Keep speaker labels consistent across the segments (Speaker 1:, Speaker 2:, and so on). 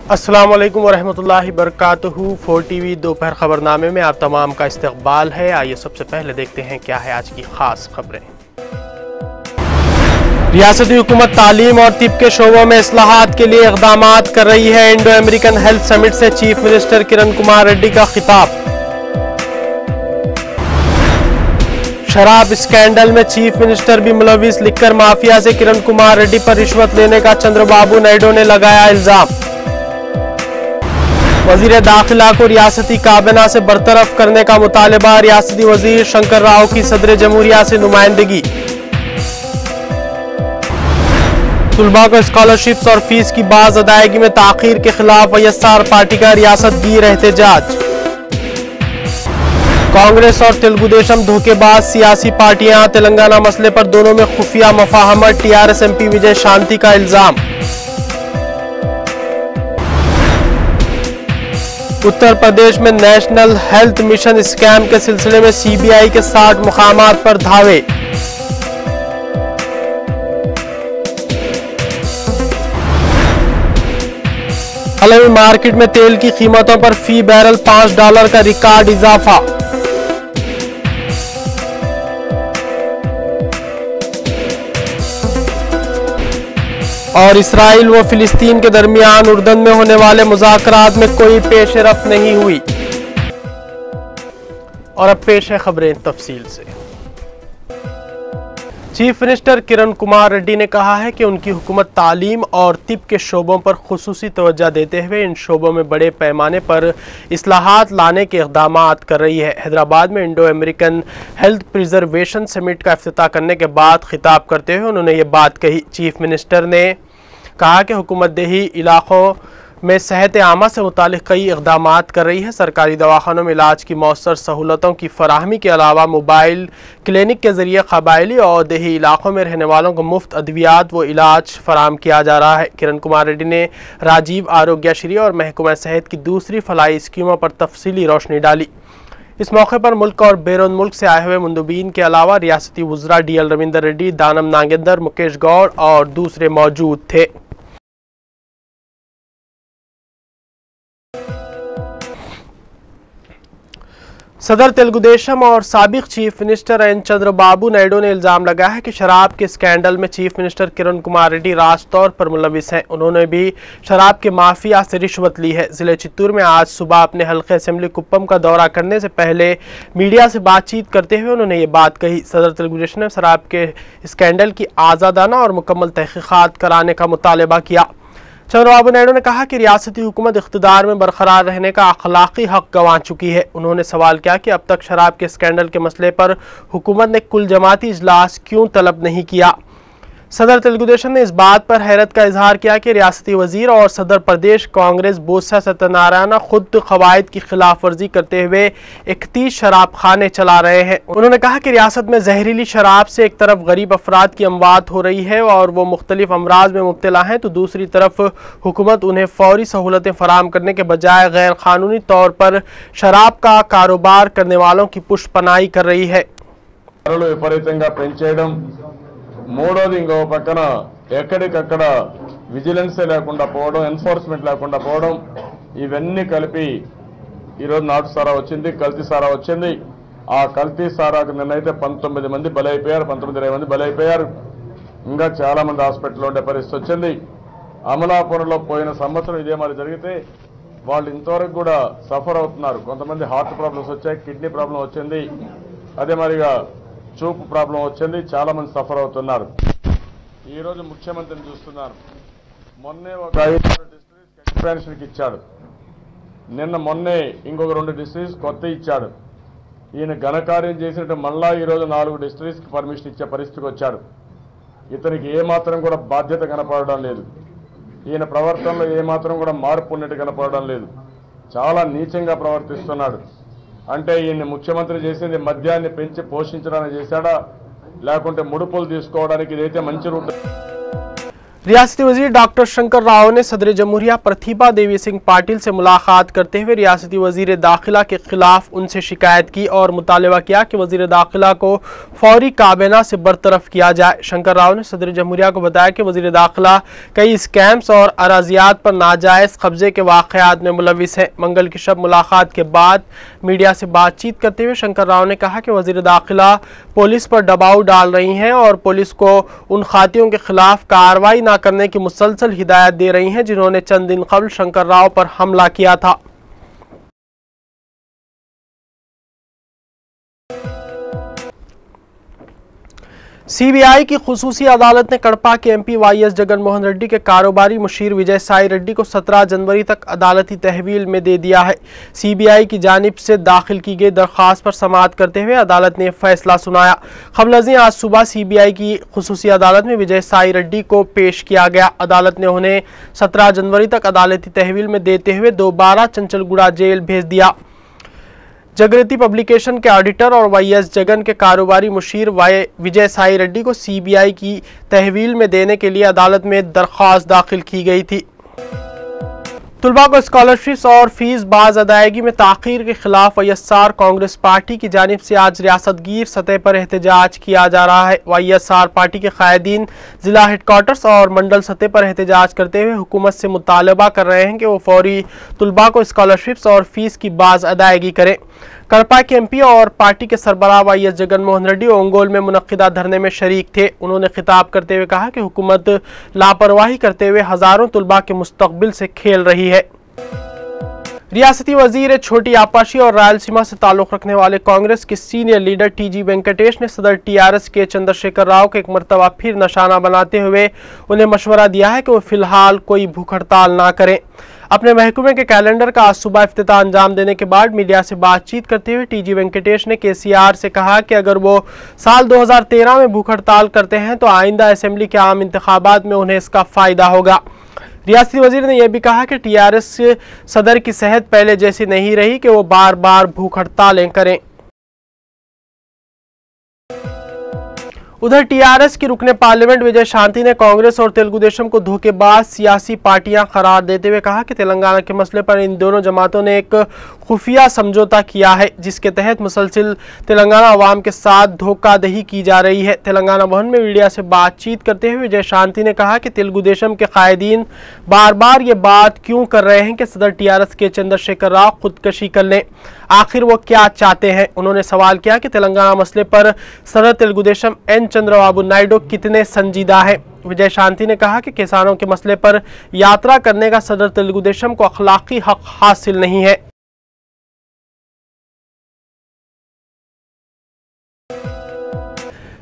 Speaker 1: अस्सलाम वालेकुम वरहमतुल्लाहि बरकातुहू। 4TV दोपहर खबरनामे में आप तमाम का इस्तकबाल है। आइए सबसे पहले देखते हैं क्या है आज की खास खबरें। रियासती हुकूमत तालीम और तिब के शोबों में इस्लाहात के लिए इक़दामात कर रही है। इंडो अमेरिकन हेल्थ समिट से चीफ मिनिस्टर किरण कुमार रेड्डी का खिताब। शराब स्कैंडल में चीफ मिनिस्टर भी मुलविस लिखकर माफिया से किरण कुमार रेड्डी पर रिश्वत लेने का चंद्रबाबू नायडू ने लगाया इल्जाम। वजीर दाखिला को रियासती काबिना से बरतरफ करने का मुतालबा। रियासती वजीर शंकर राव की सदर जमहूरिया से नुमाइंदगी। तुलबा को स्कॉलरशिप्स और फीस की बाज अदायगी में ताखीर के खिलाफ वाईएसआर पार्टी का रियासत गिर एहतजाज। कांग्रेस और तेलुगु देशम धोखेबाज सियासी पार्टियां। तेलंगाना मसले पर दोनों में खुफिया मफाहमत। टीआरएस एमपी विजय शांति का इल्जाम। उत्तर प्रदेश में नेशनल हेल्थ मिशन स्कैम के सिलसिले में सीबीआई के 60 मुकामात पर धावे। आलमी मार्केट में तेल की कीमतों पर फी बैरल $5 का रिकॉर्ड इजाफा। और इसराइल व फिलिस्तीन के दरमियान उर्दन में होने वाले मुज़ाकरात में कोई पेशरफ्त नहीं हुई। और अब पेश है खबरें तफसील से। चीफ मिनिस्टर किरण कुमार रेड्डी ने कहा है कि उनकी हुकूमत तालीम और तिब के शोबों पर खुसूसी तवज्जो देते हुए इन शोबों में बड़े पैमाने पर इस्लाहात लाने के इक़दामात कर रही है। हैदराबाद में Indo American health preservation summit का इफ्तिताह करने के बाद खिताब करते हुए उन्होंने ये बात कही। चीफ मिनिस्टर ने कहा कि हुकूमत देही इलाकों में सेहत आमा से मुतालिक कई इक़दामात कर रही है। सरकारी दवाखानों में इलाज की मौसर सहूलतों की फराहमी के अलावा मोबाइल क्लिनिक के ज़रिए कबायली और देही इलाकों में रहने वालों को मुफ्त अद्वियात व इलाज फराहम किया जा रहा है। किरण कुमार रेड्डी ने राजीव आरोग्यश्री और महकमा सेहत की दूसरी फलाही स्कीमों पर तफसीली रोशनी डाली। इस मौके पर मुल्क और बैरून मुल्क से आए हुए मुंदबीन के अलावा रियासती वज़रा DL रविंदर रेड्डी, दानम नागेंदर, मुकेश गौड़ और दूसरे मौजूद थे। सदर तेलुगु देशम और साबिक चीफ मिनिस्टर एन चंद्रबाबू नायडू ने इल्जाम लगाया है कि शराब के स्कैंडल में चीफ मिनिस्टर किरण कुमार रेड्डी राज तौर पर मुलविस हैं। उन्होंने भी शराब के माफिया से रिश्वत ली है। जिले चित्तूर में आज सुबह अपने हल्के असेंबली कुप्पम का दौरा करने से पहले मीडिया से बातचीत करते हुए उन्होंने ये बात कही। सदर तेलुगु देशम ने शराब के स्कैंडल की आज़ादाना और मुकम्मल तहकीकात कराने का मुतालबा किया। चंद्रबाबू नायडू ने कहा कि रियासती हुकूमत इख्तिदार में बरकरार रहने का अखलाकी हक गंवा चुकी है। उन्होंने सवाल किया कि अब तक शराब के स्कैंडल के मसले पर हुकूमत ने कुल जमाती इजलास क्यों तलब नहीं किया। सदर तेलुगु देशम ने इस बात पर हैरत का इजहार किया कि रियासती वजीर और सदर प्रदेश कांग्रेस बोसा सत्यनारायण खुद कवायद की खिलाफ वर्जी करते हुए 31 शराब खाने चला रहे हैं। उन्होंने कहा कि रियासत में जहरीली शराब से एक तरफ गरीब अफराद की अमवात हो रही है और वो मुख्तलिफ अमराज में मुब्तला हैं, तो दूसरी तरफ हुकूमत उन्हें फौरी सहूलतें फराहम करने के बजाय गैर कानूनी तौर पर शराब का कारोबार करने वालों की पुष्पनाई कर रही है।
Speaker 2: మూడోది ఇంకో పక్కన ఎక్కడికక్కడ విజిలెన్స్ లేకుండా పోవడం, ఎన్ఫోర్స్మెంట్ లేకుండా పోవడం, ఇవన్నీ కలిపి ఈరోజు నాటు సారా వచ్చింది, కల్తీ సారా వచ్చింది. ఆ కల్తీ సారాకు నిన్నైతే 19 మంది బలైపోయారు, 19-20 మంది బలైపోయారు. ఇంకా చాలా మంది హాస్పిటల్లో ఉండే పరిస్థితి వచ్చింది. అమలాపురంలో పోయిన సంవత్సరం ఇదే మరి జరిగితే వాళ్ళు ఇంతవరకు కూడా సఫర్ అవుతున్నారు. కొంతమంది హార్ట్ ప్రాబ్లమ్స్ వచ్చాయి, కిడ్నీ ప్రాబ్లం వచ్చింది, అదే మరిగా చూపు ప్రాబ్లం వచ్చింది, చాలా మంది సఫర్ అవుతున్నారు. ఈ రోజు ముఖ్యమంత్రిని చూస్తున్నారు. మొన్నే ఒక 5 డిస్ట్రిక్ట్స్ ఎక్స్పాన్షన్కి ఇచ్చాడు. మొన్నే ఇంకొక 2 డిస్ట్రిక్ట్స్ కొత్త ఇచ్చాడు. ఈయన ఘనకార్యం చేసినట్టు మళ్ళా ఈరోజు 4 డిస్ట్రిక్ట్స్కి పర్మిషన్ ఇచ్చే పరిస్థితికి వచ్చాడు. ఇతనికి ఏమాత్రం కూడా బాధ్యత కనపడడం లేదు. ఈయన ప్రవర్తనలో ఏమాత్రం కూడా మార్పు ఉన్నట్టు కనపడడం లేదు. చాలా నీచంగా ప్రవర్తిస్తున్నాడు. అంటే ఈయన ముఖ్యమంత్రి చేసింది మద్యాన్ని పెంచి పోషించడానికి చేశాడా, లేకుంటే ముడుపులు తీసుకోవడానికి ఇదైతే మంచి రూట్.
Speaker 1: रियासती वजीर डॉक्टर शंकर राव ने सदर जमहूरिया प्रतिभा देवी सिंह पाटिल से मुलाकात करते हुए रियासती वजीर दाखिला के खिलाफ उनसे शिकायत की और मुतालबा किया कि वजीर दाखिला को फौरी काबीना से बरतरफ किया जाए। शंकर राव ने सदर जमहूरिया को बताया कि वजीर दाखिला कई स्कैम्स और अराजियात पर नाजायज कब्जे के वाक़यात में मुलविस है। मंगल की शब मुलाकात के बाद मीडिया से बातचीत करते हुए शंकर राव ने कहा कि वजीर दाखिला पुलिस पर दबाव डाल रही हैं और पुलिस को उन खातियों के खिलाफ कार्रवाई न करने की मुसलसल हिदायत दे रही हैं जिन्होंने चंद दिन कबल शंकर राव पर हमला किया था। सीबीआई की खुसूसी अदालत ने कड़पा के एमपी वाईएस जगन मोहन रेड्डी के कारोबारी मुशीर विजय साई रेड्डी को 17 जनवरी तक अदालती तहवील में दे दिया है। सीबीआई की जानिब से दाखिल की गई दरख्वास्त पर समाअत करते हुए अदालत ने फैसला सुनाया। खबलजी आज सुबह सीबीआई की खुसूसी अदालत में विजय साई रेड्डी को पेश किया गया। अदालत ने उन्हें 17 जनवरी तक अदालती तहवील में देते हुए दोबारा चंचलगुड़ा जेल भेज दिया। जागृति पब्लिकेशन के ऑडिटर और वाईएस जगन के कारोबारी मुशीर विजय साई रेड्डी को सीबीआई की तहवील में देने के लिए अदालत में दरख्वास्त दाखिल की गई थी। तुलबा को स्कॉलरशिप्स और फीस बाज अदायगी में ताखीर के खिलाफ वाईएसआर कांग्रेस पार्टी की जानिब से आज रियासतगीर सतह पर एहतजाज किया जा रहा है। वाईएसआर पार्टी के कायदीन जिला हेडक्वार्टर्स और मंडल सतह पर एहतजाज करते हुए हुकूमत से मुतालबा कर रहे हैं कि वो फौरी तुलबा को स्कॉलरशिप्स और फीस की बाज अदायगी करें। कड़पा के एमपी और पार्टी के सरबराह वाईएस जगन मोहन रेड्डी ओंगोल में मुनक्किदा धरने में शरीक थे। उन्होंने खिताब करते हुए कहा कि हुकूमत लापरवाही करते हुए हजारों तुलबा के मुस्तकबिल से खेल रही है। रियासती वजीर छोटी आपाशी और रायलसीमा से ताल्लुक रखने वाले कांग्रेस के सीनियर लीडर टीजी वेंकटेश ने सदर टीआरएस के चंद्रशेखर राव को एक मरतबा फिर निशाना बनाते हुए उन्हें मशवरा दिया है कि वो फिलहाल कोई भूख हड़ताल ना करें। अपने महकमे के कैलेंडर का आज सुबह इफ्तिताह अंजाम देने के बाद मीडिया से बातचीत करते हुए टीजी वेंकटेश ने केसीआर से कहा कि अगर वो साल 2013 में भूख हड़ताल करते हैं तो आइंदा असेंबली के आम इंतखाबात में उन्हें इसका फायदा होगा। रियासती वजीर ने यह भी कहा कि टीआरएस सदर की सेहत पहले जैसी नहीं रही कि वो बार बार भूख हड़तालें करें। उधर टीआरएस की रुकने पार्लियामेंट विजय शांति ने कांग्रेस और तेलुगु देशम को धोखेबाज सियासी पार्टियां करार देते हुए कहा कि तेलंगाना के मसले पर इन दोनों जमातों ने एक खुफिया समझौता किया है जिसके तहत मुसलसिल तेलंगाना अवाम के साथ धोखाधड़ी की जा रही है। तेलंगाना भवन में मीडिया से बातचीत करते हुए विजय शांति ने कहा कि तेलुगु देशम के कायदीन बार बार ये बात क्यों कर रहे हैं कि सदर टीआरएस के चंद्रशेखर राव खुदकशी कर लें, आखिर वो क्या चाहते हैं। उन्होंने सवाल किया कि तेलंगाना मसले पर सदर तेलुगु देशम एन चंद्रबाबू नायडू कितने संजीदा है। विजय शांति ने कहा कि किसानों के मसले पर यात्रा करने का सदर तेलुगु देशम को अखलाकी हक हासिल नहीं है।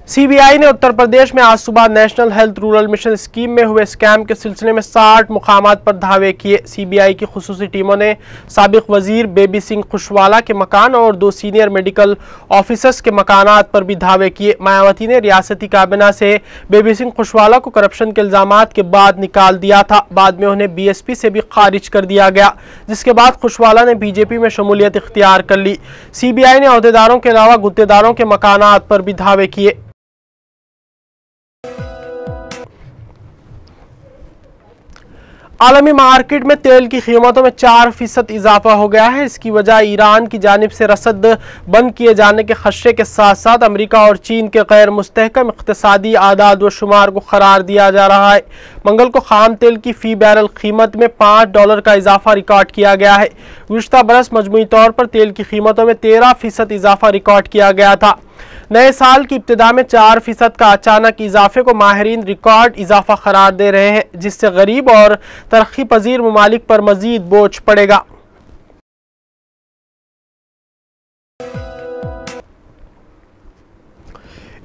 Speaker 1: सीबीआई ने उत्तर प्रदेश में आज सुबह national health rural mission scheme में हुए स्कैम के सिलसिले में 60 मुकामात पर धावे किए। सीबीआई की खुसूसी टीमों ने साबिक वजीर बेबी सिंह खुशवाला के मकान और 2 सीनियर मेडिकल ऑफिसर्स के मकानात पर भी धावे किए। मायावती ने रियासती काबीना से बेबी सिंह खुशवाला को करप्शन के इल्जामात के बाद निकाल दिया था। बाद में उन्हें बीएसपी से भी खारिज कर दिया गया, जिसके बाद खुशवाला ने बीजेपी में शमूलियत इख्तियार कर ली। सीबीआई ने अहदेदारों के अलावा गुत्तेदारों के मकानात पर भी धावे किए। आलमी मार्केट में तेल की कीमतों में 4% इजाफा हो गया है। इसकी वजह ईरान की जानिब से रसद बंद किए जाने के खदशे के साथ साथ अमेरिका और चीन के गैर मुस्तहकम इक़्तिसादी आदाद व शुमार को करार दिया जा रहा है। मंगल को खाम तेल की फी बैरल कीमत में $5 का इजाफा रिकॉर्ड किया गया है। गुज़िश्ता बरस मजमूई तौर पर तेल की कीमतों में 13% इजाफा रिकॉर्ड किया गया था। नए साल की इब्तिदा में 4% का अचानक इजाफे को माहिरीन रिकॉर्ड इजाफा करार दे रहे हैं, जिससे गरीब और तरक्की पजीर ममालिक पर मजीद बोझ पड़ेगा।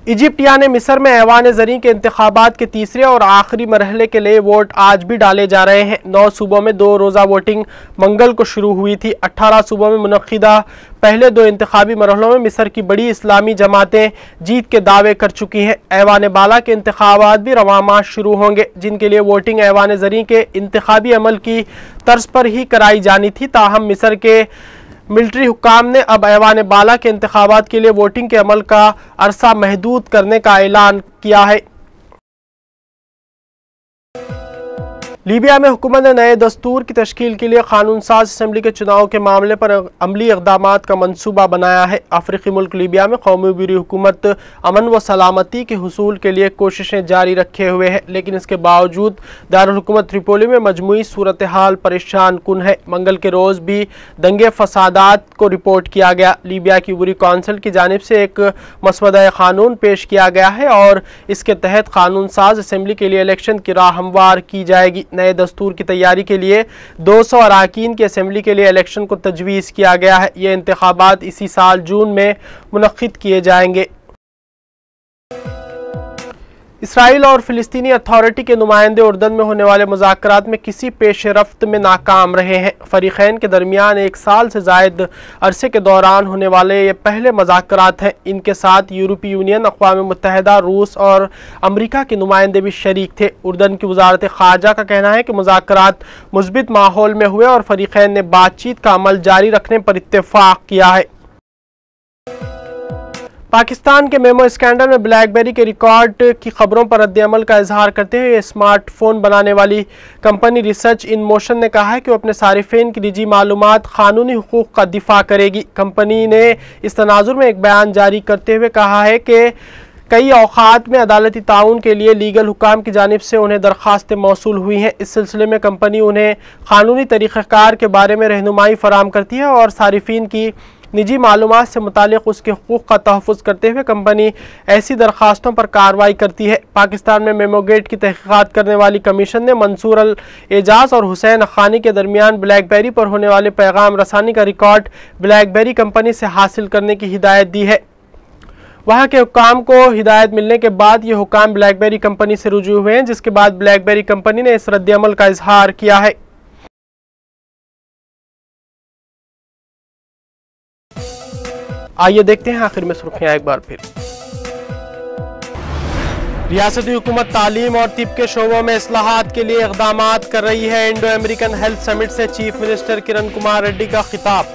Speaker 1: इजिप्टिया ने मिस्र में ऐवान ज़रीं के इंतखाबात के तीसरे और आखिरी मरहले के लिए वोट आज भी डाले जा रहे हैं। 9 सूबों में 2 रोज़ा वोटिंग मंगल को शुरू हुई थी। 18 सूबों में मुनक्किदा पहले 2 इंतखाबी मरहलों में मिस्र की बड़ी इस्लामी जमातें जीत के दावे कर चुकी हैं। ऐवान बाला के इंतखाबात भी रवां माह शुरू होंगे, जिनके लिए वोटिंग ऐवान ज़रीं के इंतखाबी अमल की तर्ज पर ही कराई जानी थी। ताहम मिस्र के मिलिट्री हुक्काम ने अब ऐवान बाला के इंतखाबात के लिए वोटिंग के अमल का अरसा महदूद करने का ऐलान किया है। लीबिया में हुकूमत ने नए दस्तूर की तश्कील के लिए कानून साज असम्बली के चुनाव के मामले पर अमली इक़दामात का मनसूबा बनाया है। अफ्रीकी मुल्क लीबिया में कौमी बुरी हुकूमत अमन व सलामती के हुसूल के लिए कोशिशें जारी रखे हुए है, लेकिन इसके बावजूद दारुल हुकूमत त्रिपोली में मजमूई सूरत हाल परेशान कुन है। मंगल के रोज़ भी दंगे फसादात को रिपोर्ट किया गया। लीबिया की बुरी कौंसिल की जानिब से एक मसवदा कानून पेश किया गया है और इसके तहत कानून साज असम्बली के लिए इलेक्शन की राह हमवार की जाएगी। नए दस्तूर की तैयारी के लिए 200 अरकान की असम्बली के लिए इलेक्शन को तजवीज़ किया गया है। ये इंतखाबात इसी साल जून में मुनक्किद किए जाएंगे। इसराइल और फ़िलिस्तीनी अथॉरिटी के नुमाइंदे उर्दन में होने वाले मुज़ाकरात में किसी पेश रफ्त में नाकाम रहे हैं। फ़रीक़ैन के दरमियान 1 साल से ज़ायद अरसे के दौरान होने वाले ये पहले मुज़ाकरात हैं। इनके साथ यूरोपीय यूनियन, अक़वाम मुत्तहिदा, रूस और अमरीका के नुमाइंदे भी शरीक थे। उर्दन की वज़ारत ख़ारजा का कहना है कि मुज़ाकरात मुस्बित माहौल में हुए और फ़रीक़ैन ने बातचीत का अमल जारी रखने पर इत्तेफ़ाक़ किया है। पाकिस्तान के मेमो स्कैंडल में ब्लैकबेरी के रिकॉर्ड की खबरों पर रद्द-ए-अमल का इजहार करते हुए स्मार्टफोन बनाने वाली कंपनी रिसर्च इन मोशन ने कहा है कि वो अपने सारिफिन की निजी मालूमात कानूनी हुकूक का दिफा करेगी। कंपनी ने इस तनाजुर में एक बयान जारी करते हुए कहा है कि कई औकात में अदालती ताउन के लिए लीगल हुकाम की जानिब से उन्हें दरख्वास्तें मौसूल हुई हैं। इस सिलसिले में कंपनी उन्हें कानूनी तरीक़ाकार के बारे में रहनुमाई फराहम करती है और सारिफिन की निजी मालूमात से मुतालिक उसके हुकूक का तहफ़्फ़ुज़ करते हुए कंपनी ऐसी दरख्वास्तों पर कार्रवाई करती है। पाकिस्तान में मेमोगेट की तहक़ीक़ात करने वाली कमीशन ने मंसूर अल एजाज और हुसैन अखानी के दरमियान ब्लैकबेरी पर होने वाले पैगाम रसानी का रिकॉर्ड ब्लैकबेरी कंपनी से हासिल करने की हिदायत दी है। वहाँ के हुक्काम को हिदायत मिलने के बाद ये हुक्काम ब्लैकबेरी कंपनी से रुजू हुए हैं, जिसके बाद ब्लैकबेरी कंपनी ने इस रद्द-ए-अमल का इजहार किया है। आइए देखते हैं आखिर में सुर्खियां एक बार फिर। रियासती हुकूमत तालीम और तिब के शोबों में इस्लाहात के लिए इक़दामात कर रही है। इंडो अमेरिकन हेल्थ समिट से चीफ मिनिस्टर किरण कुमार रेड्डी का खिताब।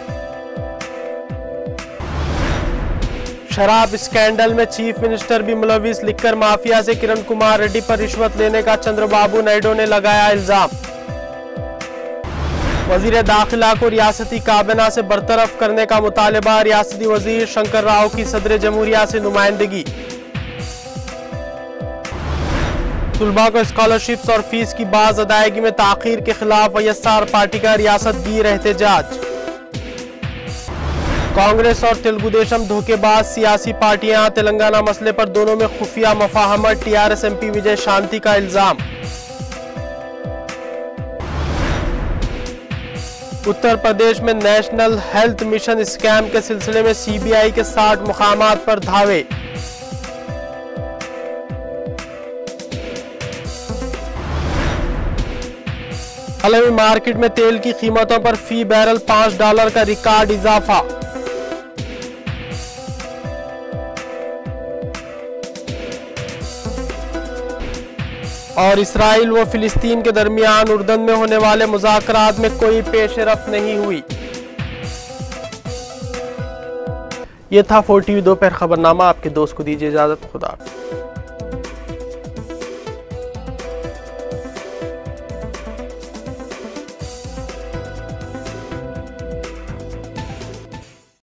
Speaker 1: शराब स्कैंडल में चीफ मिनिस्टर भी मुलविस, लिकर माफिया से किरण कुमार रेड्डी पर रिश्वत लेने का चंद्रबाबू नायडू ने लगाया इल्जाम। वजीर दाखिला को रियासती काबिना से बरतरफ करने का मुतालबा, रियासती वजीर शंकर राव की सदर जमहूरिया से नुमाइंदगी। तुलबा को स्कॉलरशिप्स और फीस की बाज अदायगी में ताखीर के खिलाफ वाईएसआर पार्टी का रियासत गिर एहतजाज। कांग्रेस और तेलुगु देशम धोखेबाज सियासी पार्टियां, तेलंगाना मसले पर दोनों में खुफिया मफाहमत, टीआरएस एमपी विजय शांति का इल्जाम। उत्तर प्रदेश में नेशनल हेल्थ मिशन स्कैम के सिलसिले में सीबीआई के 60 मुकामात पर धावे। आलमी मार्केट में तेल की कीमतों पर फी बैरल $5 का रिकॉर्ड इजाफा। और इसराइल व फिलिस्तीन के दरमियान उर्दन में होने वाले मुज़ाकरात में कोई पेशरफ्त नहीं हुई। ये था 4 TV दोपहर खबरनामा। आपके दोस्त को दीजिए इजाजत। खुदा।